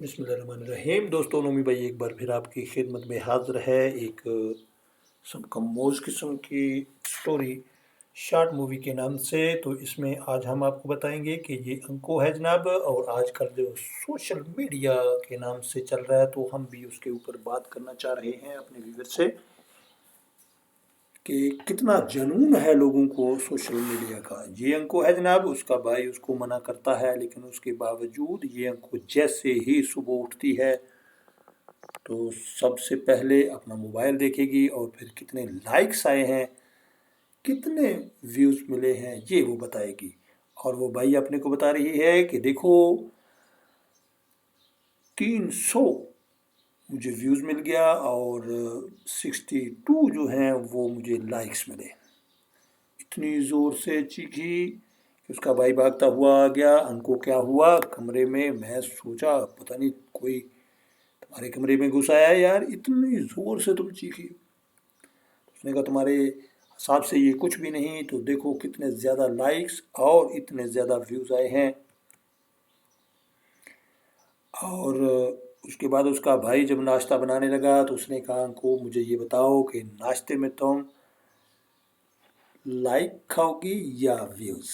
बिस्मिल्लाहिर्रहमानिर्रहीम। दोस्तों, नोमी भाई एक बार फिर आपकी खिदमत में हाजिर है। एक कमोज किस्म की स्टोरी शार्ट मूवी के नाम से। तो इसमें आज हम आपको बताएंगे कि ये अंको है जनाब, और आजकल जो सोशल मीडिया के नाम से चल रहा है, तो हम भी उसके ऊपर बात करना चाह रहे हैं अपने व्यूवर से कि कितना जुनून है लोगों को सोशल मीडिया का। ये अंको है जनाब, उसका भाई उसको मना करता है, लेकिन उसके बावजूद ये अंको जैसे ही सुबह उठती है तो सबसे पहले अपना मोबाइल देखेगी और फिर कितने लाइक्स आए हैं, कितने व्यूज़ मिले हैं, ये वो बताएगी। और वो भाई अपने को बता रही है कि देखो 300 मुझे व्यूज़ मिल गया और 62 जो हैं वो मुझे लाइक्स मिले। इतनी ज़ोर से चीखी कि उसका भाई भागता हुआ आ गया। अंको क्या हुआ कमरे में, मैं सोचा पता नहीं कोई तुम्हारे कमरे में घुस आया है यार, इतनी ज़ोर से तुम चीखी। उसने कहा तुम्हारे हिसाब से ये कुछ भी नहीं, तो देखो कितने ज़्यादा लाइक्स और इतने ज़्यादा व्यूज़ आए हैं। और उसके बाद उसका भाई जब नाश्ता बनाने लगा तो उसने कहा अंको मुझे ये बताओ कि नाश्ते में तुम लाइक खाओगी या व्यूज़।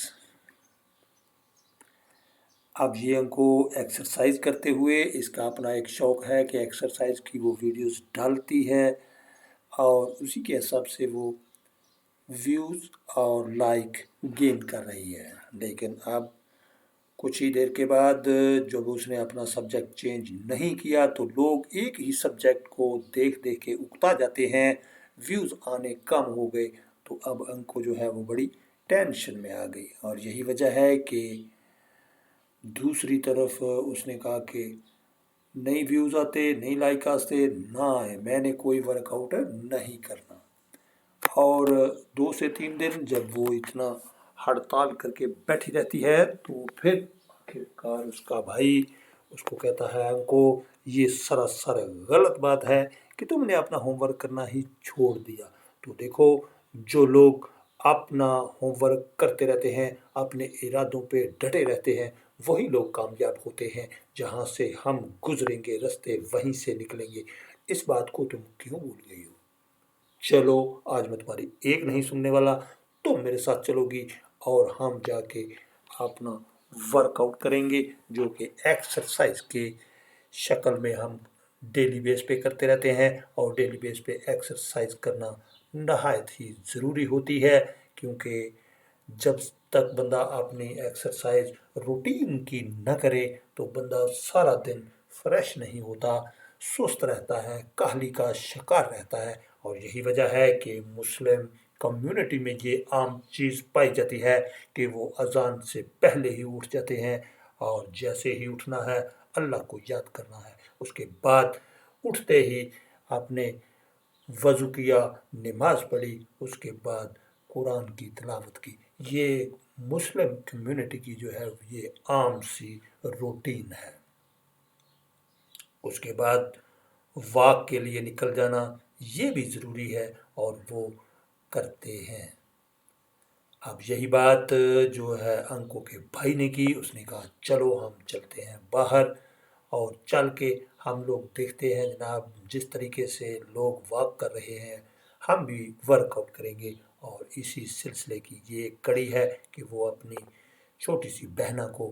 अब ये अंको एक्सरसाइज करते हुए, इसका अपना एक शौक़ है कि एक्सरसाइज की वो वीडियोस डालती है और उसी के हिसाब से वो व्यूज़ और लाइक गेन कर रही है। लेकिन अब कुछ ही देर के बाद जब उसने अपना सब्जेक्ट चेंज नहीं किया तो लोग एक ही सब्जेक्ट को देख देख के उकता जाते हैं, व्यूज़ आने कम हो गए। तो अब अंको जो है वो बड़ी टेंशन में आ गई, और यही वजह है कि दूसरी तरफ उसने कहा कि नहीं व्यूज़ आते, नहीं लाइक आते ना आए, मैंने कोई वर्कआउट नहीं करना। और 2 से 3 दिन जब वो इतना हड़ताल करके बैठी रहती है तो फिर आखिरकार उसका भाई उसको कहता है अंको ये सरासर गलत बात है कि तुमने अपना होमवर्क करना ही छोड़ दिया। तो देखो, जो लोग अपना होमवर्क करते रहते हैं, अपने इरादों पे डटे रहते हैं, वही लोग कामयाब होते हैं। जहाँ से हम गुजरेंगे रास्ते वहीं से निकलेंगे। इस बात को तुम क्यों भूल गई हो? चलो, आज मैं तुम्हारी एक नहीं सुनने वाला, तुम मेरे साथ चलोगी और हम जाके अपना वर्कआउट करेंगे, जो कि एक्सरसाइज के शक्ल में हम डेली बेस पे करते रहते हैं। और डेली बेस पे एक्सरसाइज करना नहायत ही ज़रूरी होती है, क्योंकि जब तक बंदा अपनी एक्सरसाइज रूटीन की न करे तो बंदा सारा दिन फ्रेश नहीं होता, सुस्त रहता है, काहली का शिकार रहता है। और यही वजह है कि मुस्लिम कम्युनिटी में ये आम चीज़ पाई जाती है कि वो अजान से पहले ही उठ जाते हैं, और जैसे ही उठना है अल्लाह को याद करना है, उसके बाद उठते ही आपने वज़ू किया, नमाज पढ़ी, उसके बाद कुरान की तिलावत की। ये मुस्लिम कम्युनिटी की जो है ये आम सी रूटीन है। उसके बाद वॉक के लिए निकल जाना ये भी ज़रूरी है, और वो करते हैं। अब यही बात जो है अंकों के भाई ने की। उसने कहा चलो हम चलते हैं बाहर, और चल के हम लोग देखते हैं जनाब जिस तरीके से लोग वॉक कर रहे हैं हम भी वर्कआउट करेंगे। और इसी सिलसिले की ये एक कड़ी है कि वो अपनी छोटी सी बहना को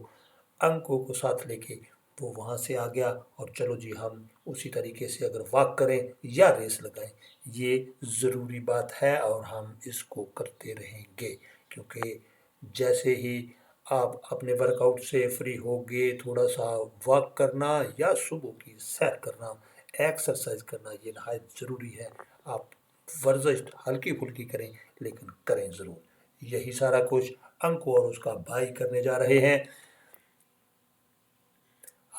अंकों को साथ लेके वो वहाँ से आ गया। और चलो जी, हम उसी तरीके से अगर वॉक करें या रेस लगाएं, ये ज़रूरी बात है और हम इसको करते रहेंगे। क्योंकि जैसे ही आप अपने वर्कआउट से फ्री होगे, थोड़ा सा वॉक करना या सुबह की सैर करना, एक्सरसाइज करना ये नहायत ज़रूरी है। आप वर्जिश हल्की फुल्की करें, लेकिन करें ज़रूर। यही सारा कुछ अंको और उसका भाई करने जा रहे हैं।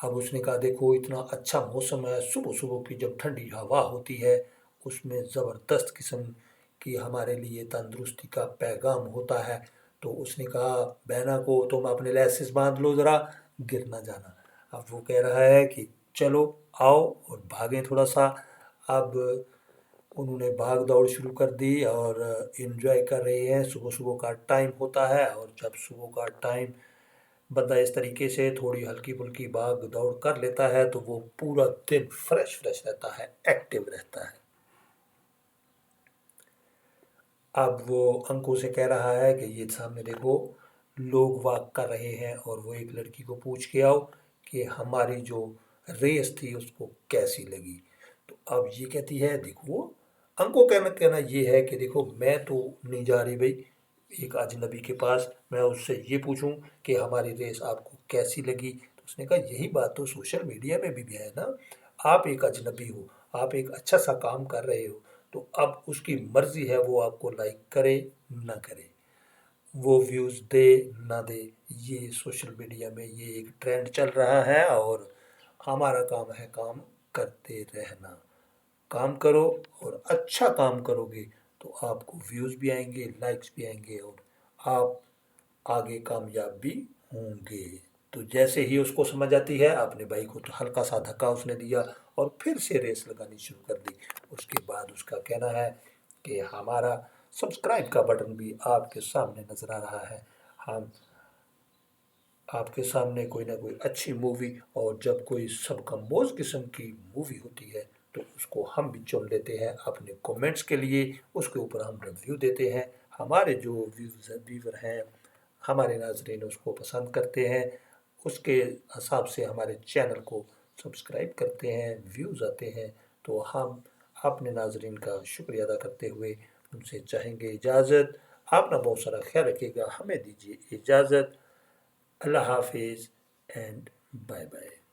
अब उसने कहा देखो इतना अच्छा मौसम है, सुबह सुबह की जब ठंडी हवा होती है उसमें ज़बरदस्त किस्म की हमारे लिए तंदुरुस्ती का पैगाम होता है। तो उसने कहा बहना को तुम अपने लेसेस बांध लो ज़रा, गिर ना जाना। अब वो कह रहा है कि चलो आओ और भागें थोड़ा सा। अब उन्होंने भाग दौड़ शुरू कर दी और इन्जॉय कर रहे हैं। सुबह सुबह का टाइम होता है, और जब सुबह का टाइम बंदा इस तरीके से थोड़ी हल्की-फुल्की भाग दौड़ कर लेता है तो वो पूरा दिन फ्रेश रहता है, एक्टिव रहता है। अब वो अंकों से कह रहा है कि ये सामने देखो लोग वॉक कर रहे हैं और वो एक लड़की को पूछ के आओ कि हमारी जो रेस थी उसको कैसी लगी। तो अब ये कहती है देखो, अंको कहना कहना ये है कि देखो मैं तो नहीं जा रही भाई एक अजनबी के पास, मैं उससे ये पूछूं कि हमारी रेस आपको कैसी लगी। तो उसने कहा यही बात तो सोशल मीडिया में भी है ना, आप एक अजनबी हो, आप एक अच्छा सा काम कर रहे हो, तो अब उसकी मर्जी है वो आपको लाइक करे ना करे, वो व्यूज़ दे ना दे। ये सोशल मीडिया में ये एक ट्रेंड चल रहा है और हमारा काम है काम करते रहना। काम करो और अच्छा काम करोगे तो आपको व्यूज़ भी आएंगे, लाइक्स भी आएंगे और आप आगे कामयाब भी होंगे। तो जैसे ही उसको समझ आती है, अपने भाई को तो हल्का सा धक्का उसने दिया और फिर से रेस लगानी शुरू कर दी। उसके बाद उसका कहना है कि हमारा सब्सक्राइब का बटन भी आपके सामने नज़र आ रहा है, हम आपके सामने कोई ना कोई अच्छी मूवी, और जब कोई सबकम्पोज किस्म की मूवी होती है तो उसको हम भी चुन लेते हैं अपने कमेंट्स के लिए, उसके ऊपर हम रिव्यू देते हैं। हमारे जो व्यूवर हैं, हमारे नाजरीन उसको पसंद करते हैं, उसके हिसाब से हमारे चैनल को सब्सक्राइब करते हैं, व्यूज़ आते हैं। तो हम अपने नाजरीन का शुक्रिया अदा करते हुए उनसे चाहेंगे इजाज़त। आप ना बहुत सारा ख्याल रखिएगा, हमें दीजिए इजाज़त। Allah Hafiz and bye bye.